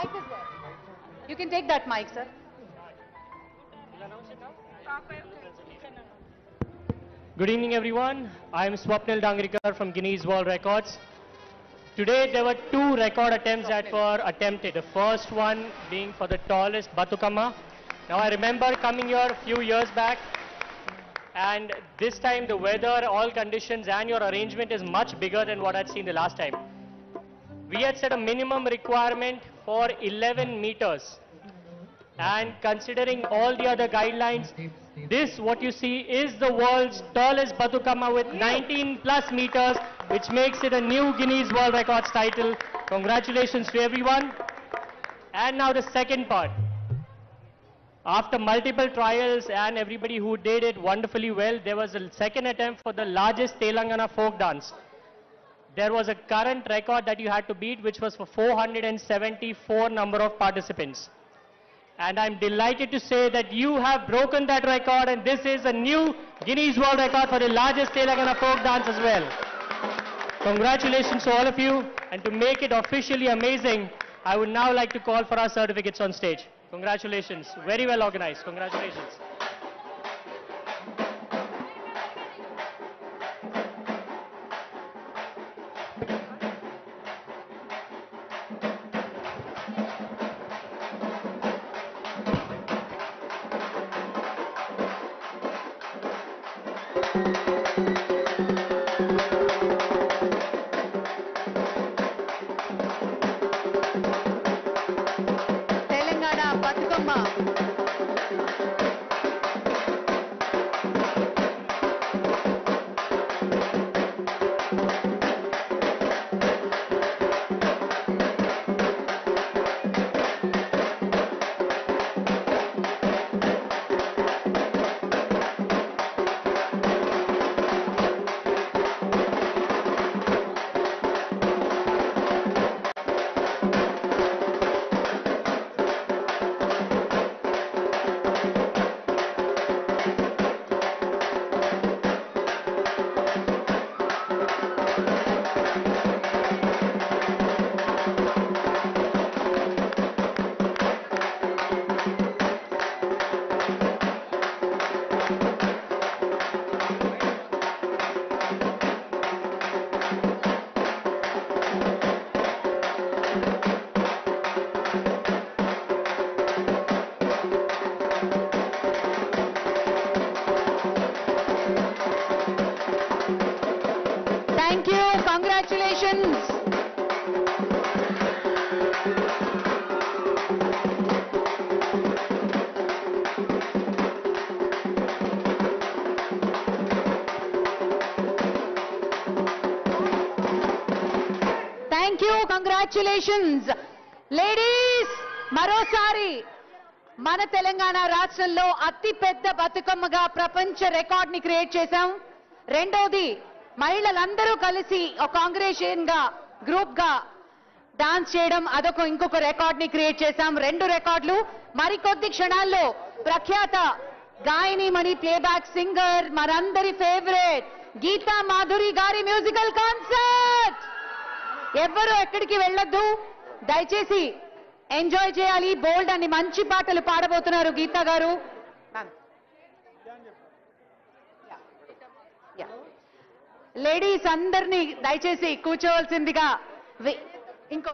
mic is there. You can take that mic, sir. Good evening, everyone. I am Swapnil Dangrikar from Guinness World Records. Today, there were 2 record attempts that were attempted. The first one being for the tallest Batukama. Now, I remember coming here a few years back, and this time the weather, all conditions, and your arrangement is much bigger than what I'd seen the last time. We had set a minimum requirement for 11 meters. And considering all the other guidelines, this, what you see, is the world's tallest Batukama with 19 plus meters, which makes it a new Guinness World Records title. Congratulations to everyone. And now the second part. After multiple trials and everybody who did it wonderfully well, there was a second attempt for the largest Telangana folk dance. There was a current record that you had to beat, which was for 474 number of participants. And I'm delighted to say that you have broken that record, and this is a new Guinness World Record for the largest Telangana folk dance as well. Congratulations to all of you, and to make it officially amazing, I would now like to call for our certificates on stage. Congratulations. Very well organized. Congratulations. Telangana Batukama. Thank you. Congratulations. Thank you. Congratulations. Ladies, Marosari. మన తెలంగాణ రాష్ట్రంలో అతి పెద్ద బతుకమ్మగా ప్రపంచ record ని create చేశాం. రెండోది, మహిళలందరూ కలిసి ఒక కాంగ్రెషన్ గా గ్రూప్ గా డాన్స్ చేయడం, అదొక ఇంకొక రికార్డ్ ని క్రియేట్ చేశాం. 2 రికార్డులు. మరికొద్ది క్షణాల్లో ప్రఖ్యాత గాయనిమణి ప్లేబ్యాక్ సింగర్, మనందరి ఫేవరెట్ గీతా మాధురి గారి మ్యూజికల్ కాన్సర్ట్. ఎవ్వరూ ఎక్కడికి వెళ్ళొద్దు, దయచేసి ఎంజాయ్ చేయాలి. బోల్డ్ అని మంచి పాటలు పాడబోతున్నారు గీతా గారు. లేడీస్ అందరినీ దయచేసి కూర్చోవలసిందిగా ఇంకో